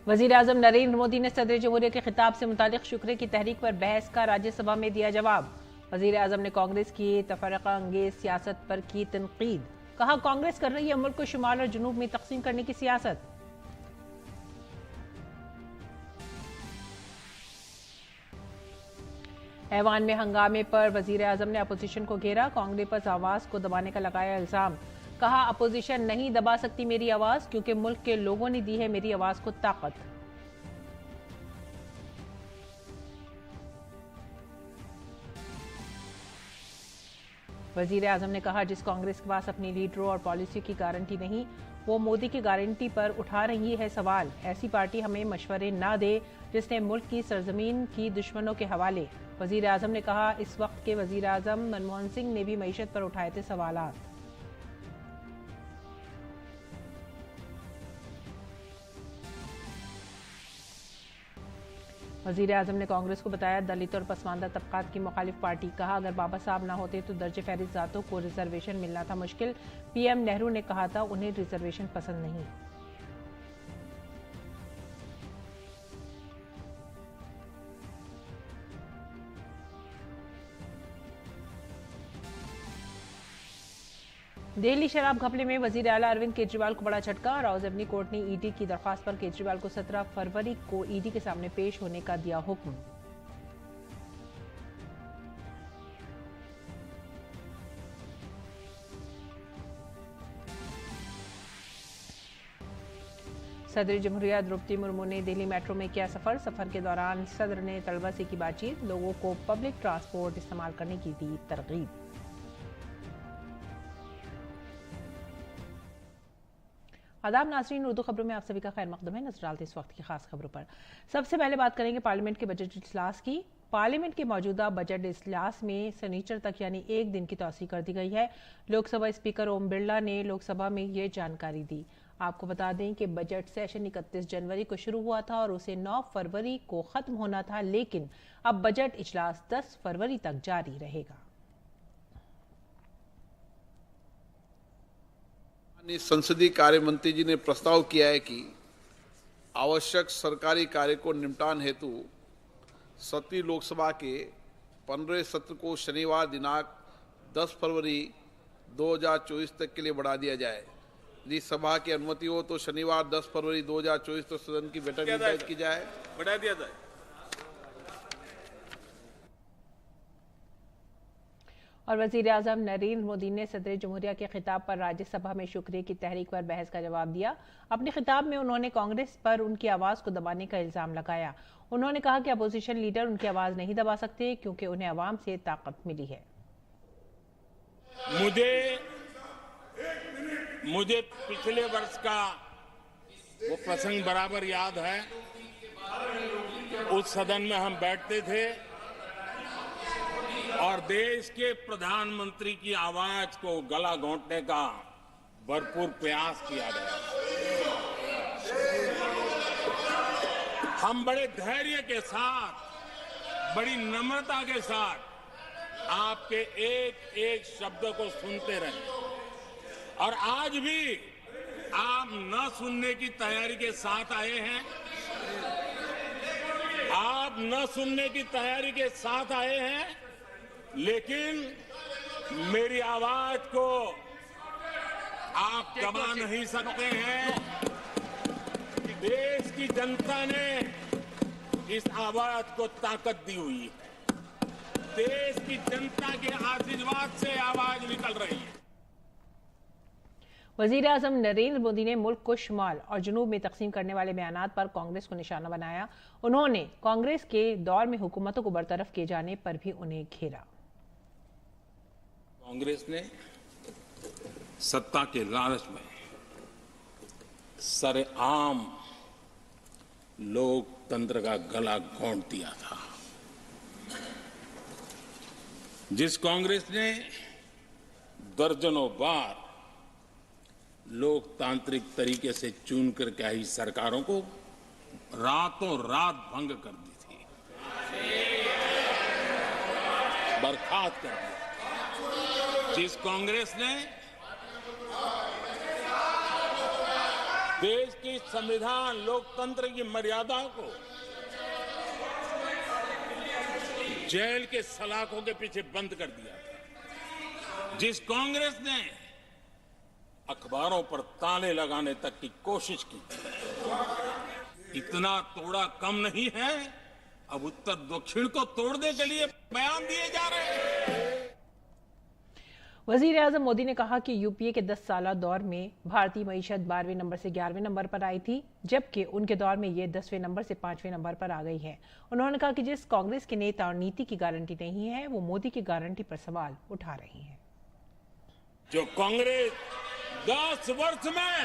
वज़ीर-ए-आज़म नरेंद्र मोदी ने सदर जमहूरिया के खिताब से मुतालिक शुक्र की तहरीक पर बहस का राज्यसभा में दिया जवाब। वज़ीर-ए-आज़म ने कांग्रेस की तफरका अंगेज सियासत पर की तनकीद। कहा, कांग्रेस कर रही है मुल्क को शुमाल और जुनूब में तकसीम करने की सियासत। ऐवान में हंगामे पर वज़ीर-ए-आज़म ने अपोजिशन को घेरा। कांग्रेस पर आवाज को दबाने का लगाया इल्जाम। कहा, अपोजिशन नहीं दबा सकती मेरी आवाज, क्योंकि मुल्क के लोगों ने दी है मेरी आवाज को ताकत। वज़ीर-ए-आज़म ने कहा, जिस कांग्रेस के पास अपनी लीडरों और पॉलिसी की गारंटी नहीं, वो मोदी की गारंटी पर उठा रही है सवाल। ऐसी पार्टी हमें मशवरे ना दे जिसने मुल्क की सरजमीन की दुश्मनों के हवाले। वज़ीर-ए-आज़म ने कहा, इस वक्त के वज़ीर-ए-आज़म मनमोहन सिंह ने भी मईशत पर उठाए थे सवालात। वज़ीर-ए-आज़म ने कांग्रेस को बताया दलित और पसमानदा तबकात की मुखालिफ पार्टी। कहा, अगर बाबा साहब ना होते तो दर्ज फहरिस्त जातों को रिजर्वेशन मिलना था मुश्किल। पीएम नेहरू ने कहा था उन्हें रिजर्वेशन पसंद नहीं। दिल्ली शराब घपले में वज़ीर आला अरविंद केजरीवाल को बड़ा झटका। राउज़ेवनी कोर्ट ने ईडी की दरख्वास्त पर केजरीवाल को 17 फरवरी को ईडी के सामने पेश होने का दिया हुक्म। सदर जमहूरिया द्रौपदी मुर्मू ने दिल्ली मेट्रो में किया सफर के दौरान सदर ने तलबा से की बातचीत। लोगों को पब्लिक ट्रांसपोर्ट इस्तेमाल करने की दी तरगीब। आदाब नाज़रीन, उर्दू खबरों में आप सभी का खैर मकदम है। नजर डालते इस वक्त की खास खबरों पर। सबसे पहले बात करेंगे पार्लियामेंट के बजट इजलास की। पार्लियामेंट के मौजूदा बजट इजलास में शनिचर तक यानी एक दिन की तौसीह कर दी गई है। लोकसभा स्पीकर ओम बिरला ने लोकसभा में ये जानकारी दी। आपको बता दें कि बजट सेशन 31 जनवरी को शुरू हुआ था और उसे 9 फरवरी को खत्म होना था, लेकिन अब बजट इजलास 10 फरवरी तक जारी रहेगा। संसदीय कार्य मंत्री जी ने प्रस्ताव किया है कि आवश्यक सरकारी कार्य को निपटान हेतु 7वीं लोकसभा के 15वें सत्र को शनिवार दिनांक 10 फरवरी 2024 तक के लिए बढ़ा दिया जाए। यदि सभा की अनुमति हो तो शनिवार 10 फरवरी 2024 तो सदन की बैठक निर्धारित की जाए, बढ़ा दिया जाए। और वज़ीर-ए-आज़म नरेंद्र मोदी ने सदर जमहूरिया के खिताब पर राज्यसभा में शुक्रिया की तहरीक पर बहस का जवाब दिया। अपने खिताब में उन्होंने कांग्रेस पर उनकी आवाज को दबाने का इल्जाम लगाया। उन्होंने कहा कि अपोजिशन लीडर उनकी आवाज नहीं दबा सकते, क्योंकि उन्हें आवाम से ताकत मिली है। मुझे पिछले वर्ष का वो प्रसंग बराबर याद है। उस सदन में हम बैठते थे और देश के प्रधानमंत्री की आवाज को गला घोंटने का भरपूर प्रयास किया गया। हम बड़े धैर्य के साथ, बड़ी नम्रता के साथ आपके एक एक शब्द को सुनते रहे और आज भी आप न सुनने की तैयारी के साथ आए हैं। आप न सुनने की तैयारी के साथ आए हैं, लेकिन मेरी आवाज को आप दबा नहीं सकते हैं। देश की जनता ने इस आवाज को ताकत दी हुई है। देश की जनता के आशीर्वाद से आवाज निकल रही है। वज़ीर-ए-आज़म नरेंद्र मोदी ने मुल्क को शुमाल और जुनूब में तकसीम करने वाले बयानात पर कांग्रेस को निशाना बनाया। उन्होंने कांग्रेस के दौर में हुकूमतों को बरतरफ किए जाने पर भी उन्हें घेरा। कांग्रेस ने सत्ता के लालच में सरेआम लोकतंत्र का गला घोंट दिया था। जिस कांग्रेस ने दर्जनों बार लोकतांत्रिक तरीके से चुनकर के आई सरकारों को रातों रात भंग कर दी थी, बर्खास्त कर दिया। जिस कांग्रेस ने देश की संविधान लोकतंत्र की मर्यादाओं को जेल के सलाखों के पीछे बंद कर दिया था। जिस कांग्रेस ने अखबारों पर ताले लगाने तक की कोशिश की, इतना तोड़ा कम नहीं है। अब उत्तर दक्षिण को तोड़ने के लिए बयान दिए जा रहे हैं। वजीर आजम मोदी ने कहा कि यूपीए के 10 साला दौर में भारतीय मईशत 12वें नंबर से 11वें नंबर पर आई थी, जबकि उनके दौर में ये 10वें नंबर से 5वें नंबर पर आ गई है। उन्होंने कहा कि जिस कांग्रेस के नेता और नीति की गारंटी नहीं है, वो मोदी की गारंटी पर सवाल उठा रही है। जो कांग्रेस 10 वर्ष में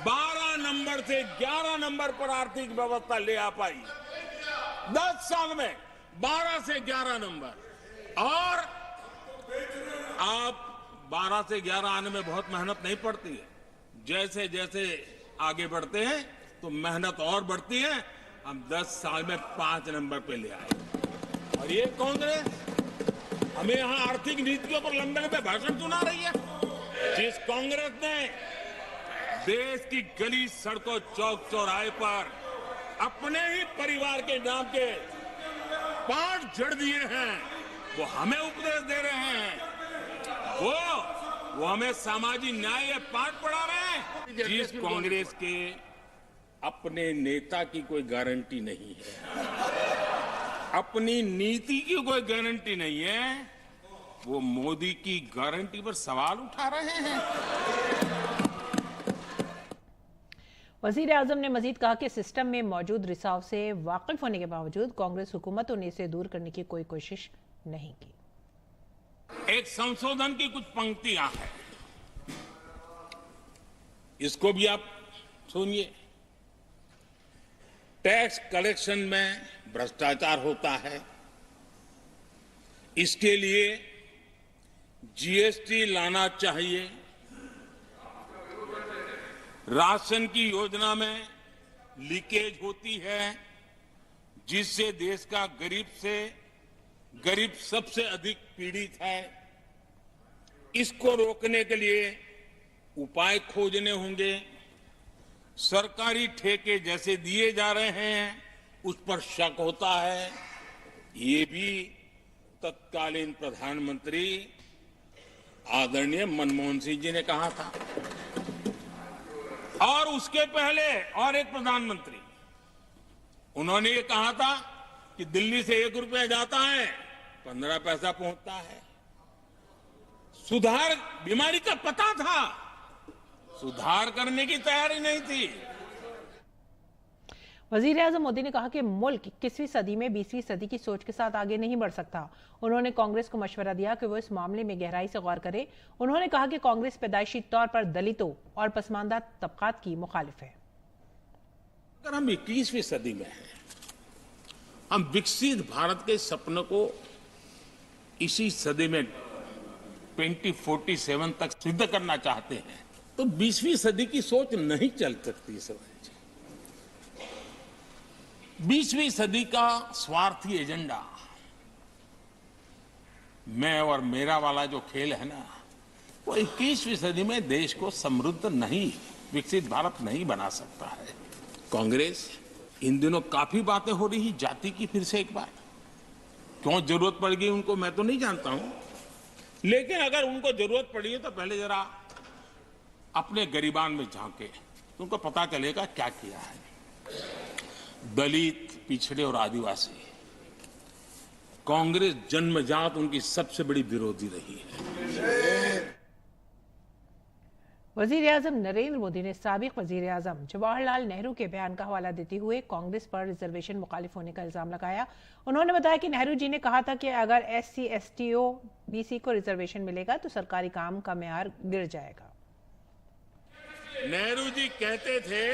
12 नंबर से 11 नंबर पर आर्थिक व्यवस्था ले आ पाई, 10 साल में 12 से 11 नंबर, और आप 12 से 11 आने में बहुत मेहनत नहीं पड़ती है। जैसे जैसे आगे बढ़ते हैं तो मेहनत और बढ़ती है। हम 10 साल में 5 नंबर पे ले आए। और ये कांग्रेस हमें यहां आर्थिक नीतियों पर लंबे लंबे भाषण सुना रही है। जिस कांग्रेस ने देश की गली सड़कों चौक चौराहे पर अपने ही परिवार के नाम के पाठ जड़ दिए हैं, वो हमें उपदेश दे रहे हैं। वो हमें सामाजिक न्याय पाठ पढ़ा रहे हैं। जिस कांग्रेस के अपने नेता की कोई गारंटी नहीं है, अपनी नीति की कोई गारंटी नहीं है, वो मोदी की गारंटी पर सवाल उठा रहे हैं। वजीर आजम ने मजीद कहा कि सिस्टम में मौजूद रिसाव से वाकिफ होने के बावजूद कांग्रेस हुकूमतों ने इसे दूर करने की कोई कोशिश नहीं की। एक संशोधन की कुछ पंक्तियां हैं, इसको भी आप सुनिए। टैक्स कलेक्शन में भ्रष्टाचार होता है, इसके लिए जीएसटी लाना चाहिए। राशन की योजना में लीकेज होती है, जिससे देश का गरीब सबसे अधिक पीड़ित है। इसको रोकने के लिए उपाय खोजने होंगे। सरकारी ठेके जैसे दिए जा रहे हैं, उस पर शक होता है। ये भी तत्कालीन प्रधानमंत्री आदरणीय मनमोहन सिंह जी ने कहा था, और उसके पहले और एक प्रधानमंत्री, उन्होंने ये कहा था कि दिल्ली से 1 रुपया जाता है 15 पैसा पहुंचता है। सुधार, बीमारी का पता था, सुधार करने की तैयारी नहीं थी। वजीर आजम मोदी ने कहा कि मुल्क 21वीं सदी में 20वीं सदी की सोच के साथ आगे नहीं बढ़ सकता। उन्होंने कांग्रेस को मशवरा दिया कि वो इस मामले में गहराई से गौर करे। उन्होंने कहा कि कांग्रेस पैदाइशी तौर पर दलितों और पसमानदा तबकात की मुखालिफ है। अगर हम 21वीं सदी में हैं, हम विकसित भारत के सपने को इसी सदी में 2047 तक सिद्ध करना चाहते हैं, तो 20वीं सदी की सोच नहीं चल सकती। 20वीं सदी का स्वार्थी एजेंडा, मैं और मेरा वाला जो खेल है ना, वो 21वीं सदी में देश को समृद्ध नहीं, विकसित भारत नहीं बना सकता है। कांग्रेस इन दिनों काफी बातें हो रही जाति की, फिर से एक बार क्यों जरूरत पड़ गई उनको मैं तो नहीं जानता हूं, लेकिन अगर उनको जरूरत पड़ी है तो पहले जरा अपने गरीबान में झांके तो उनको पता चलेगा क्या किया है। दलित, पिछड़े और आदिवासी, कांग्रेस जन्मजात उनकी सबसे बड़ी विरोधी रही है। वजीर आजम नरेंद्र मोदी ने साबिक वजीर आजम जवाहरलाल नेहरू के बयान का हवाला देते हुए कांग्रेस पर रिजर्वेशन मुखालिफ होने का इल्जाम लगाया। उन्होंने बताया कि नेहरू जी ने कहा था कि अगर SC, ST, OBC को रिजर्वेशन मिलेगा तो सरकारी काम का मेयार गिर जाएगा। नेहरू जी कहते थे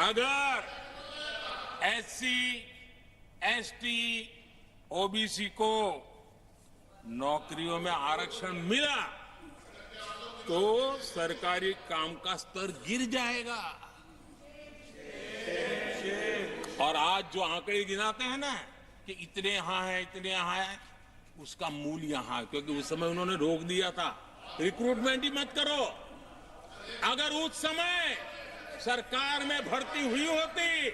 अगर SC, ST, OBC को नौकरियों में आरक्षण मिला तो सरकारी काम का स्तर गिर जाएगा। और आज जो आंकड़े गिनाते हैं ना कि इतने यहां है, इतने यहां है, उसका मूल यहां है, क्योंकि उस समय उन्होंने रोक दिया था रिक्रूटमेंट ही मत करो, अगर उस समय सरकार में भर्ती हुई होती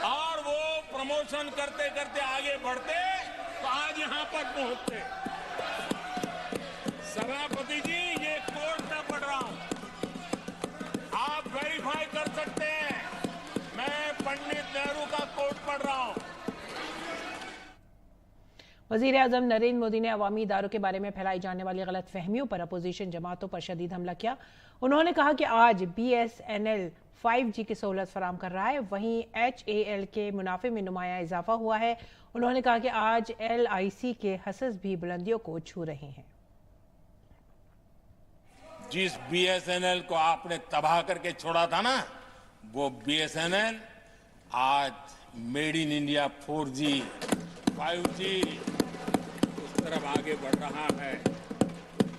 और वो प्रमोशन करते करते आगे बढ़ते तो आज यहां पर पहुंचते। सभापति जी, ये कोर्ट में पढ़ रहा हूं, आप वेरीफाई कर सकते हैं, मैं पंडित नेहरू का कोर्ट पढ़ रहा हूं। वजीर आजम नरेंद्र मोदी ने अवामी इदारों के बारे में फैलाई जाने वाली गलत फहमियों पर अपोजिशन जमातों पर शदीद हमला किया। उन्होंने कहा कि आज BSNL 5G की सहूलत फराम कर रहा है, वहीं HAL के मुनाफे में नुमाया इजाफा हुआ है। उन्होंने कहा कि आज LIC के हसस भी बुलंदियों को छू रहे हैं। जिस BSNL को आपने तबाह करके छोड़ा था ना, वो BSNL आज made in India 4G 5G उस तरफ आगे बढ़ रहा है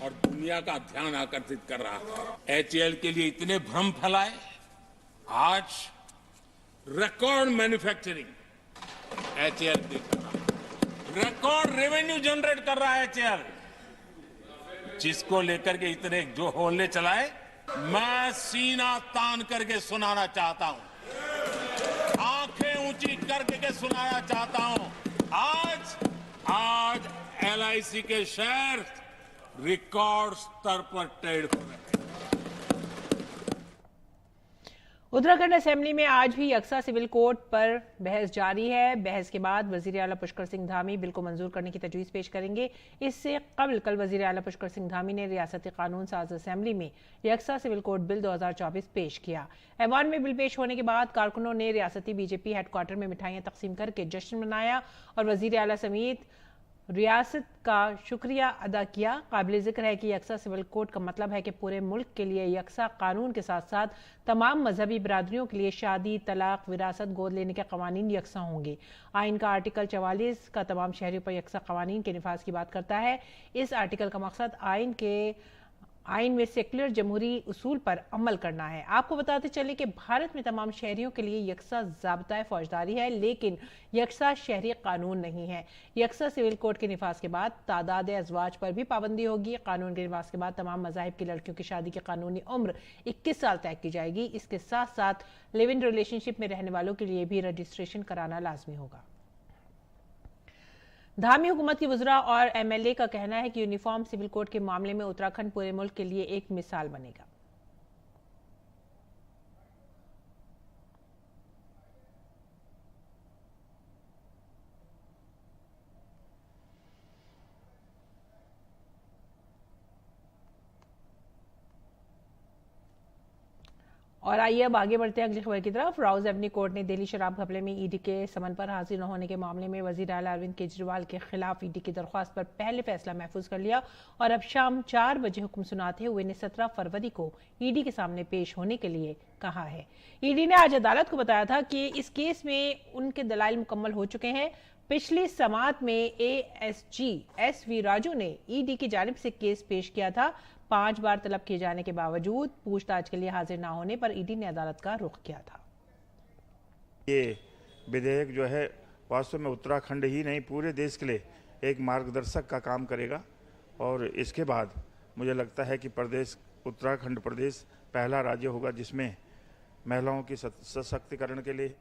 और दुनिया का ध्यान आकर्षित कर रहा है। HAL के लिए इतने भ्रम फैलाए, आज रिकॉर्ड मैन्युफैक्चरिंग HAL की कर रहा है, रिकॉर्ड रेवेन्यू जनरेट कर रहा है HAL, जिसको लेकर के इतने जो होले चलाए, मैं सीना तान करके सुनाना चाहता हूं, आंखें ऊंची करके सुनाना चाहता हूं, आज LIC के शेयर रिकॉर्ड स्तर पर ट्रेड हो रहे हैं। उत्तराखंड असेंबली में आज भी यकसा सिविल कोड पर बहस जारी है। बहस के बाद वजीर आला पुष्कर सिंह धामी बिल को मंजूर करने की तजवीज़ पेश करेंगे। इससे कबल कल वजीर आला पुष्कर सिंह धामी ने रियासती कानून साज असेंबली में यकसा सिविल कोड बिल 2024 पेश किया। ऐवान में बिल पेश होने के बाद कारकुनों ने रियासती BJP हेडक्वार्टर में मिठाइयां तकसीम करके जश्न मनाया और वजीर आला समेत रियासत का शुक्रिया अदा किया। काबिल जिक्र है कि यकसा सिविल कोड का मतलब है कि पूरे मुल्क के लिए यकसा कानून के साथ साथ तमाम मजहबी बिरादरियों के लिए शादी, तलाक, विरासत, गोद लेने के कवानीन यकसा होंगे। आइन का आर्टिकल 44 का तमाम शहरियों पर यकसा कवानीन के निफाज की बात करता है। इस आर्टिकल का मकसद आइन में सेक्युलर जमहूरी उसूल पर अमल करना है। आपको बताते चले कि भारत में तमाम शहरियों के लिए यकसा ज़ाब्ता फौजदारी है, लेकिन यकसा शहरी कानून नहीं है। यकसा सिविल कोड के निफाज के बाद तादाद अज़वाज पर भी पाबंदी होगी। कानून के निफाज के बाद तमाम मज़ाहिब की लड़कियों की शादी की कानूनी उम्र 21 साल तय की जाएगी। इसके साथ साथ लिव इन रिलेशनशिप में रहने वालों के लिए भी रजिस्ट्रेशन कराना लाजमी होगा। धामी हुकूमत की वज़रा और MLA का कहना है कि यूनिफॉर्म सिविल कोड के मामले में उत्तराखंड पूरे मुल्क के लिए एक मिसाल बनेगा। और आइए अब आगे बढ़ते हैं अगली खबर की तरफ। राउज एवेन्यू कोर्ट ने दिल्ली शराब घपले में ED के समन पर हाजिर न होने के मामले में वजीर आला अरविंद केजरीवाल के खिलाफ ED की दरख्वास्त पर पहले फैसला महफूज कर लिया और अब शाम 4 बजे हुक्म सुनाते हुए ने 17 फरवरी को ED के सामने पेश होने के लिए कहा है। ED ने आज अदालत को बताया था कि इस केस में उनके दलाइल मुकम्मल हो चुके हैं। पिछली समात में ASG SV राजू ने ED की जानिब से केस पेश किया था। 5 बार तलब किए जाने के बावजूद पूछताछ के लिए हाजिर ना होने पर ED ने अदालत का रुख किया था। ये विधेयक जो है वास्तव में उत्तराखंड ही नहीं पूरे देश के लिए एक मार्गदर्शक का काम करेगा और इसके बाद मुझे लगता है कि उत्तराखंड प्रदेश पहला राज्य होगा जिसमें महिलाओं की सशक्तिकरण के लिए।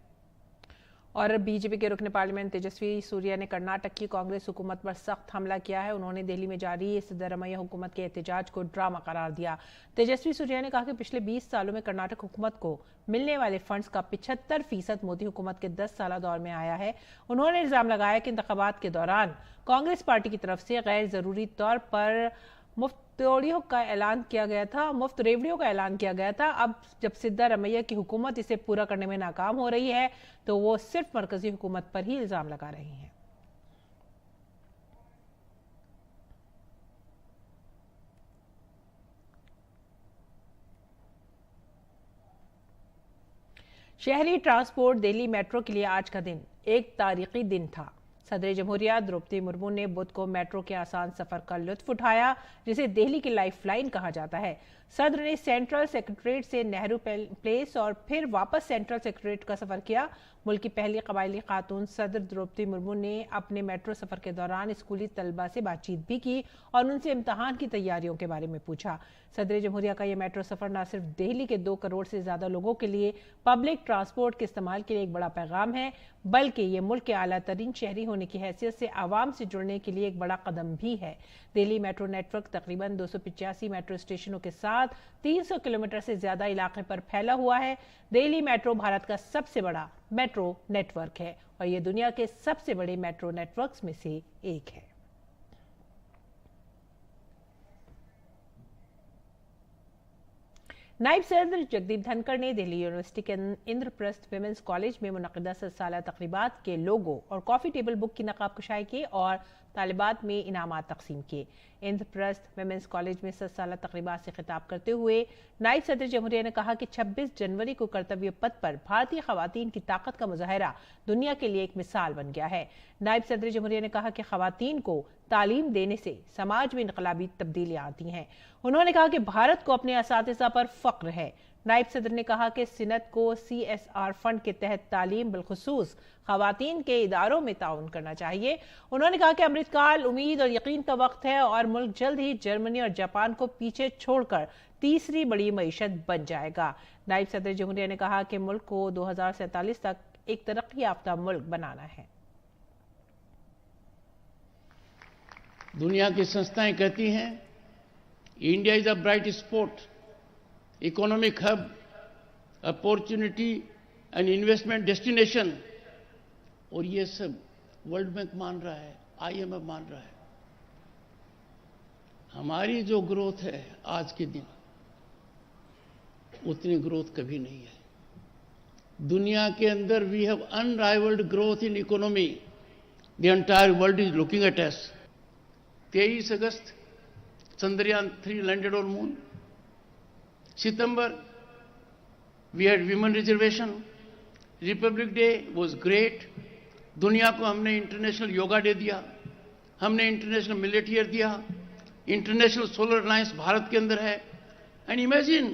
और BJP के रुकन पार्लियामेंट तेजस्वी सूर्या ने कर्नाटक की कांग्रेस हुकूमत पर सख्त हमला किया है। उन्होंने दिल्ली में जारी सिद्धरमैया हुकूमत के एहतजाज को ड्रामा करार दिया। तेजस्वी सूर्या ने कहा कि पिछले 20 सालों में कर्नाटक हुकूमत को मिलने वाले फंड्स का 75% मोदी हुकूमत के 10 साल दौर में आया है। उन्होंने इल्जाम लगाया कि इंतखाबात के दौरान कांग्रेस पार्टी की तरफ से गैर जरूरी तौर पर मुफ्त रेवड़ियों का ऐलान किया गया था। अब जब सिद्धरमैया की हुकूमत इसे पूरा करने में नाकाम हो रही है तो वो सिर्फ मरकजी हुकूमत पर ही इल्जाम लगा रही हैं। शहरी ट्रांसपोर्ट दिल्ली मेट्रो के लिए आज का दिन एक तारीखी दिन था। सदर जमहूरिया द्रौपदी मुर्मू ने बुध को मेट्रो के आसान सफर का लुत्फ उठाया, जिसे दिल्ली की लाइफलाइन कहा जाता है। सदर ने सेंट्रल सेक्रेटरीट से नेहरू प्लेस और फिर वापस सेंट्रल सेक्रेटरीट का सफर किया। मुल्क की पहली कबायली खातून सदर द्रौपदी मुर्मू ने अपने मेट्रो सफर के दौरान स्कूली तलबा से बातचीत भी की और उनसे इम्तहान की तैयारियों के बारे में पूछा। सदर जमहूरिया का यह मेट्रो सफर न सिर्फ दिल्ली के 2 करोड़ से ज्यादा लोगों के लिए पब्लिक ट्रांसपोर्ट के इस्तेमाल के लिए एक बड़ा पैगाम है, बल्कि ये मुल्क के आला तरीन शहरी होने की हैसियत से आवाम से जुड़ने के लिए एक बड़ा कदम भी है। दिल्ली मेट्रो नेटवर्क तकरीबन 285 मेट्रो स्टेशनों के साथ 300 किलोमीटर से ज्यादा इलाके पर फैला हुआ है। दिल्ली मेट्रो भारत का सबसे बड़ा मेट्रो नेटवर्क है और ये दुनिया के सबसे बड़े मेट्रो नेटवर्क्स में से एक है। नायब सदर जगदीप धनखड़ ने दिल्ली यूनिवर्सिटी के इंद्रप्रस्थ विमेंस कॉलेज में मुनक़िदा सालाना तक़रीबात के लोगो और कॉफ़ी टेबल बुक की नक़ाब कुशाई की और तालिबात में इनामात तकसीम किए। इंद्रप्रस्थ विमेंस कॉलेज में सालाना तक़रीबात से खिताब करते हुए नायब सदर जमहूरिया ने कहा कि 26 जनवरी को कर्तव्य पथ पर भारतीय ख़वातीन की ताकत का मुज़ाहरा दुनिया के लिए एक मिसाल बन गया है। नायब सदर जमहूरिया ने कहा कि ख़वातीन को तालीम देने से समाज में इनकलाबी तब्दीलियाँ आती हैं। उन्होंने कहा कि भारत को अपने असातिज़ा पर फ़ख्र है। नायब सदर ने कहा कि सिनत को CSR फंड के तहत तालीम बिलखुसूस ख़वातीन के इदारों में ताउन करना चाहिए। उन्होंने कहा कि अमृतकाल उम्मीद और यकीन का वक्त है और मुल्क जल्द ही जर्मनी और जापान को पीछे छोड़कर तीसरी बड़ी मईशत बन जाएगा। नायब सदर जमहूरिया ने कहा कि मुल्क को 2047 तक एक तरक्की याफ्ता मुल्क बनाना है। दुनिया की संस्थाएं कहती हैं India is a bright spot, economic hub, opportunity and investment destination, और ये सब वर्ल्ड बैंक मान रहा है, IMF मान रहा है। हमारी जो ग्रोथ है आज के दिन उतनी ग्रोथ कभी नहीं है। दुनिया के अंदर we have unrivalled growth in economy, the entire world is looking at us. 23 अगस्त Chandrayaan 3 landed on moon. September, we had women reservation. Republic Day was great. दुनिया को हमने इंटरनेशनल योगा डे दिया, हमने इंटरनेशनल मिलेट ईयर दिया, international solar alliance Bharat के अंदर है। And imagine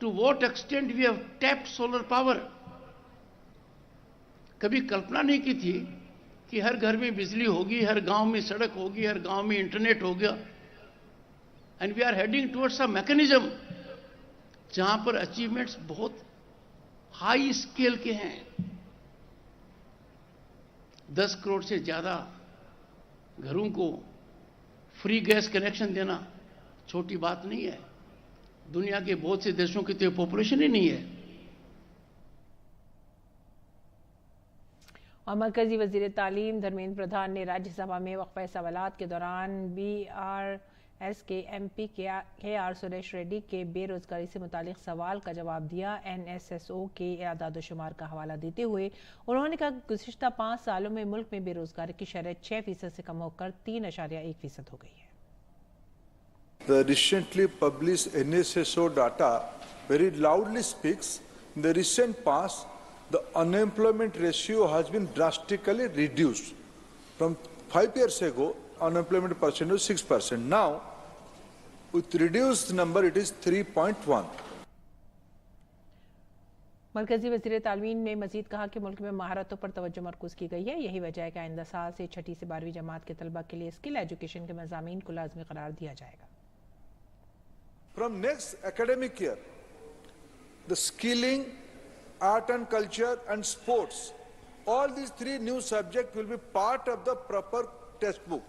to what extent we have tapped solar power. कभी कल्पना नहीं की थी कि हर घर में बिजली होगी, हर गांव में सड़क होगी, हर गांव में इंटरनेट होगा। And we are heading towards a mechanism जहां पर अचीवमेंट्स बहुत हाई स्केल के हैं। 10 करोड़ से ज्यादा घरों को फ्री गैस कनेक्शन देना छोटी बात नहीं है। दुनिया के बहुत से देशों की तो पॉपुलेशन ही नहीं है। और मरकजी वजीर तालीम धर्मेंद्र प्रधान ने राज्यसभा में वक्फा सवालात के दौरान BRS के MP KR सुरेश रेड्डी के बेरोजगारी से मुतालिक सवाल का जवाब दिया। NSSO के आदाद-ओ-शुमार का हवाला देते हुए उन्होंने कहा कि गुज़िश्ता 5 सालों में मुल्क में बेरोजगारी की शरह 6% से कम होकर 3.1% हो गई है। The recently published NSSO data very loudly speaks. In the recent past, the unemployment ratio has been drastically reduced. From 5 years ago, unemployment percent was 6%. Now, with reduced number, it is 3.1. मरकजी वज़ीर तालीम ने मजीद कहा कि मुल्क में महारतों पर तवज्जो मरकूज़ की गई है। यही वजह है कि आइंदा साल से 6ठी से 12वीं जमात के तलबा के लिए स्किल एजुकेशन के मज़ामीन को लाज़मी करार दिया जाएगा। From next academic year, the skilling, art and culture and sports, all these 3 new subjects will be part of the proper textbook.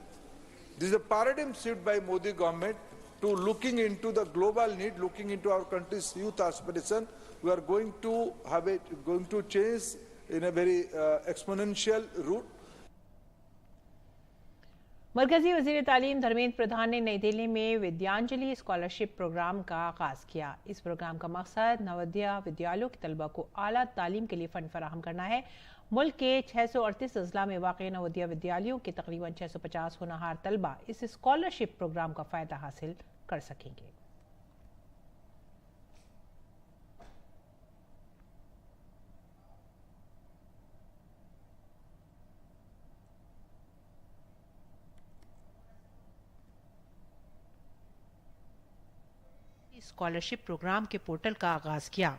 This is a paradigm shift by Modi government to looking into the global need, looking into our country's youth aspiration. We are going to change in a very exponential route. मरकजी वज़ीर तालीम धर्मेंद्र प्रधान ने नई दिल्ली में Vidyanjali scholarship programme का आगाज़ किया। इस प्रोग्राम का मकसद नवोदय विद्यालयों के तलबा को आला तालीम के लिए फ़ंड फराहम करना है। मुल्क के 638 अजला में वाक़ई नवोदय विद्यालयों के तकरीबन 650 होनहार तलबा इस स्कॉलरशिप प्रोग्राम का फ़ायदा हासिल कर सकेंगे। स्कॉलरशिप प्रोग्राम के पोर्टल का आगाज किया।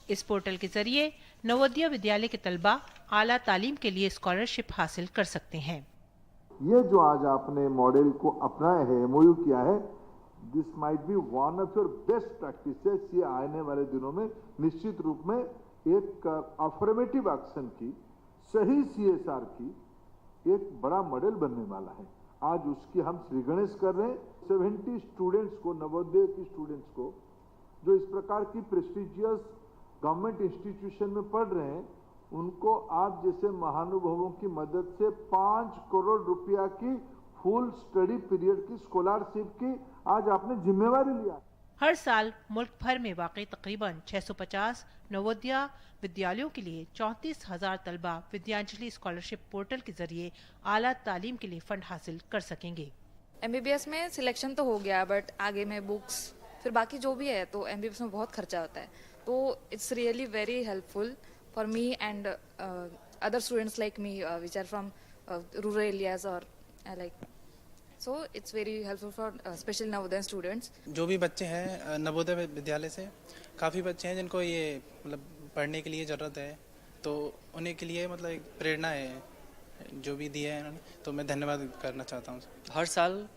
इस पोर्टल के जरिए नवोदय विद्यालय के तलबा आला तालीम के लिए स्कॉलरशिप हासिल कर सकते हैं। ये जो आज आपने मॉडल को अपनाया है, एमओयू किया है, this might be one of your best practices. ये आने वाले दिनों में निश्चित रूप में एक अफर्मेटिव एक्शन की, सही सीएसआर की एक बड़ा मॉडल बनने वाला है। आज उसकी हम श्रीगणेश कर रहे हैं। 70 स्टूडेंट्स को, नवोदय की स्टूडेंट्स को, जो इस प्रकार की प्रेस्टिजियस गवर्नमेंट इंस्टीट्यूशन में पढ़ रहे हैं, उनको आप जैसे महानुभावों की मदद से 5 करोड़ रुपया की फुल स्टडी पीरियड की स्कॉलरशिप की आज आपने जिम्मेवारी लिया। हर साल मुल्क भर में वाक़ई तकरीबन 650 नवोदय विद्यालयों के लिए 34,000 तलबा विद्यांजलि स्कॉलरशिप पोर्टल के जरिए आला तालीम के लिए फंड हासिल कर सकेंगे। MBBS में सिलेक्शन तो हो गया, बट आगे में बुक्स फिर बाकी जो भी है, तो MBBS में बहुत खर्चा होता है। तो it's really very helpful for me and other students like me which are from rural areas और like, so it's very helpful for special Navodaya students. जो भी बच्चे हैं नवोदय विद्यालय से, काफ़ी बच्चे हैं जिनको ये मतलब पढ़ने के लिए ज़रूरत है, तो उन्हीं के लिए मतलब एक प्रेरणा है जो भी दिया है इन्होंने, तो मैं धन्यवाद करना चाहता हूँ। हर साल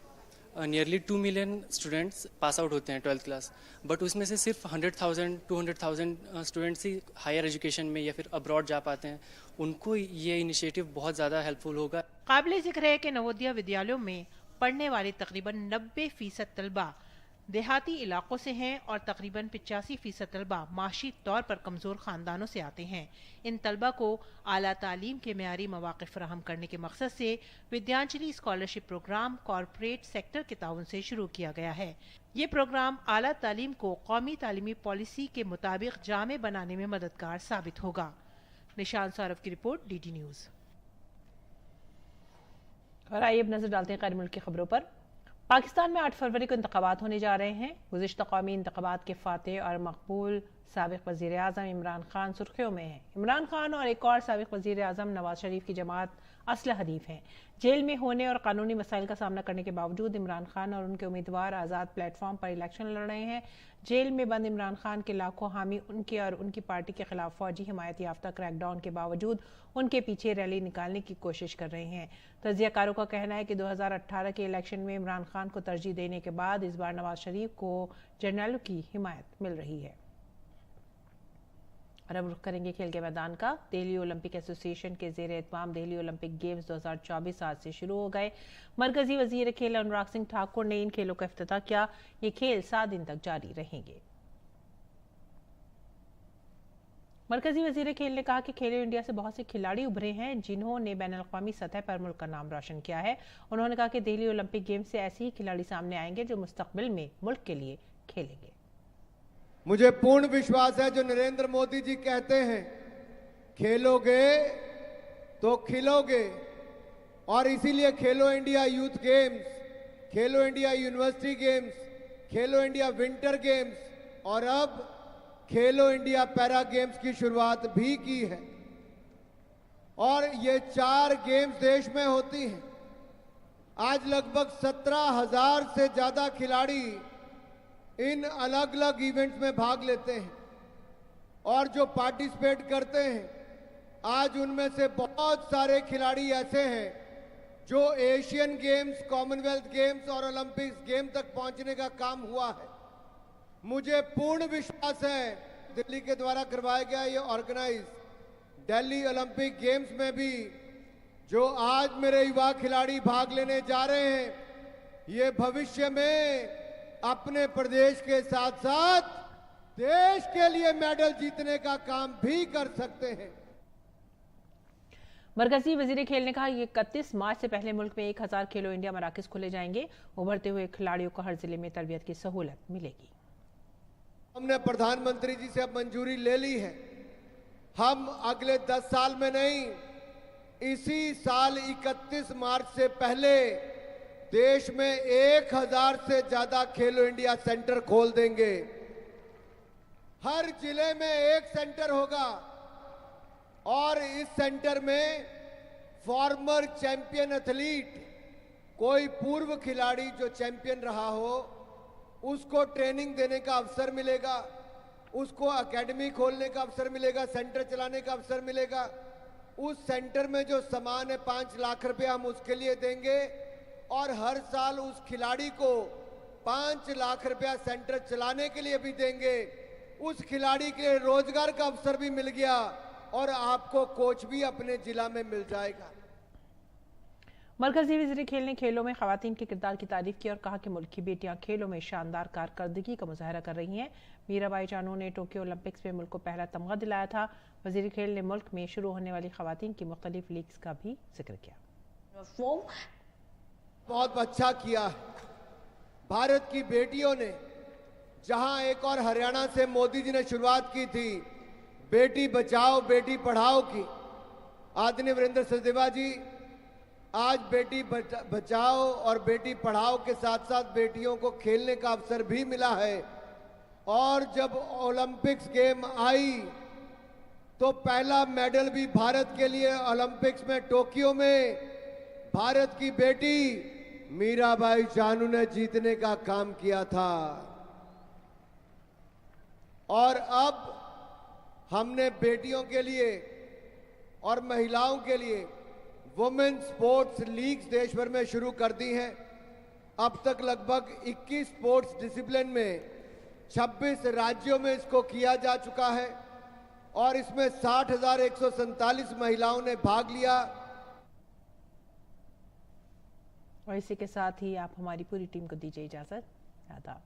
nearly 2 million students pass out होते हैं 12th क्लास, बट उसमें से सिर्फ 100,000 200,000 स्टूडेंट्स ही हायर एजुकेशन में या फिर अब्रॉड जा पाते हैं। उनको ये इनिशिएटिव बहुत ज़्यादा हेल्पफुल होगा। काबिल जिक्र है कि नवोदय विद्यालयों में पढ़ने वाले तकरीबन 90% तलबा देहाती इलाकों से हैं और तकरीबन 85% तलबा माशी तौर पर कमज़ोर ख़ानदानों से आते हैं। इन तलबा को आला तालीम के मेयारी मौक़े फराहम करने के मकसद से Vidyanjali scholarship program corporate sector के ताउन से शुरू किया गया है। ये प्रोग्राम आला तालीम को कौमी तालीमी पॉलिसी के मुताबिक जामे बनाने में मददगार साबित होगा। निशान सौरभ की रिपोर्ट, DD न्यूज़। और आइए अब नजर डालते हैं गैर मुल्की खबरों पर। पाकिस्तान में 8 फरवरी को इंतखाबात होने जा रहे हैं। गुज़िश्ता कौमी इंतखाबात के फातेह और मकबूल साबिक वज़ीर आज़म इमरान खान सुर्खियों में हैं। इमरान खान और एक और साबिक वज़ीर आज़म नवाज शरीफ की जमात असला हरीफ हैं। जेल में होने और कानूनी मसाइल का सामना करने के बावजूद इमरान खान और उनके उम्मीदवार आज़ाद प्लेटफॉर्म पर इलेक्शन लड़ रहे हैं। जेल में बंद इमरान खान के लाखों हामी उनके और उनकी पार्टी के खिलाफ फौजी हिमायत याफ्ता क्रैकडाउन के बावजूद उनके पीछे रैली निकालने की कोशिश कर रहे हैं। तजियाकारों का कहना है कि 2018 के इलेक्शन में इमरान खान को तरजीह देने के बाद इस बार नवाज शरीफ को जर्नैलों की हिमायत मिल रही है। और अब रुख करेंगे खेल के मैदान का। दिल्ली ओलंपिक एसोसिएशन के ज़ेर एहतमाम दिल्ली ओलंपिक गेम्स 2024 आज से शुरू हो गए। मरकजी वजीर खेल अनुराग सिंह ठाकुर ने इन खेलों का इफ्तिताह किया। ये खेल 7 दिन तक जारी रहेंगे। मरकजी वजीर खेल ने कहा कि खेलो इंडिया से बहुत से खिलाड़ी उभरे हैं जिन्होंने बैनुल-अक़वामी सतह पर मुल्क का नाम रोशन किया है। उन्होंने कहा कि दिल्ली ओलंपिक गेम्स से ऐसे ही खिलाड़ी सामने आएंगे जो मुस्तकबिल में मुल्क के लिए खेलेंगे। मुझे पूर्ण विश्वास है जो नरेंद्र मोदी जी कहते हैं, खेलोगे तो खिलोगे, और इसीलिए खेलो इंडिया यूथ गेम्स, खेलो इंडिया यूनिवर्सिटी गेम्स, खेलो इंडिया विंटर गेम्स और अब खेलो इंडिया पैरा गेम्स की शुरुआत भी की है। और ये 4 गेम्स देश में होती हैं। आज लगभग 17,000 से ज्यादा खिलाड़ी इन अलग अलग इवेंट्स में भाग लेते हैं और जो पार्टिसिपेट करते हैं, आज उनमें से बहुत सारे खिलाड़ी ऐसे हैं जो एशियन गेम्स, कॉमनवेल्थ गेम्स और ओलंपिक्स गेम तक पहुंचने का काम हुआ है। मुझे पूर्ण विश्वास है दिल्ली के द्वारा करवाया गया ये ऑर्गेनाइज दिल्ली ओलंपिक गेम्स में भी जो आज मेरे युवा खिलाड़ी भाग लेने जा रहे हैं, ये भविष्य में अपने प्रदेश के साथ साथ देश के लिए मेडल जीतने का काम भी कर सकते हैं। मरकजी वजीर खेल ने कहा कि 31 मार्च से पहले मुल्क में 1000 खेलो इंडिया मराकज खोले जाएंगे। उभरते हुए खिलाड़ियों को हर जिले में तरबियत की सहूलत मिलेगी। हमने प्रधानमंत्री जी से अब मंजूरी ले ली है। हम अगले 10 साल में नहीं, इसी साल 31 मार्च से पहले देश में 1000 से ज्यादा खेलो इंडिया सेंटर खोल देंगे। हर जिले में एक सेंटर होगा और इस सेंटर में फॉर्मर चैंपियन एथलीट, कोई पूर्व खिलाड़ी जो चैंपियन रहा हो, उसको ट्रेनिंग देने का अवसर मिलेगा। उसको एकेडमी खोलने का अवसर मिलेगा, सेंटर चलाने का अवसर मिलेगा। उस सेंटर में जो सामान है 5 लाख रुपए हम उसके लिए देंगे और हर साल उस खिलाड़ी को 5 लाख रुपया सेंटर चलाने के लिए भी देंगे। उस खिलाड़ी के रोजगार का अवसर भी मिल गया और आपको कोच भी अपने जिला में मिल जाएगा। मरकजी वज़ीर खेल ने खेलों में खवातीन के किरदार की तारीफ की और कहा कि मुल्क की बेटियां खेलों में शानदार कारकर्दगी का मुजाहरा कर रही हैं। मीराबाई चानू ने टोक्यो ओलंपिक्स में मुल्क को पहला तमगा दिलाया था। वज़ीर खेल ने मुल्क में शुरू होने वाली खवातीन की मुख्तलिफ लीग्स का भी जिक्र किया। बहुत अच्छा किया भारत की बेटियों ने, जहां एक और हरियाणा से मोदी जी ने शुरुआत की थी बेटी बचाओ बेटी पढ़ाओ की। आदरणीय वीरेंद्र सचदेवा जी, आज बेटी बचाओ और बेटी पढ़ाओ के साथ साथ बेटियों को खेलने का अवसर भी मिला है। और जब ओलंपिक्स गेम आई तो पहला मेडल भी भारत के लिए ओलंपिक्स में टोक्यो में भारत की बेटी मीराबाई चानू ने जीतने का काम किया था। और अब हमने बेटियों के लिए और महिलाओं के लिए वुमेन स्पोर्ट्स लीग्स देश भर में शुरू कर दी हैं। अब तक लगभग 21 स्पोर्ट्स डिसिप्लिन में 26 राज्यों में इसको किया जा चुका है और इसमें 60,147 महिलाओं ने भाग लिया। और इसी के साथ ही आप हमारी पूरी टीम को दीजिए इजाजत। आदाब।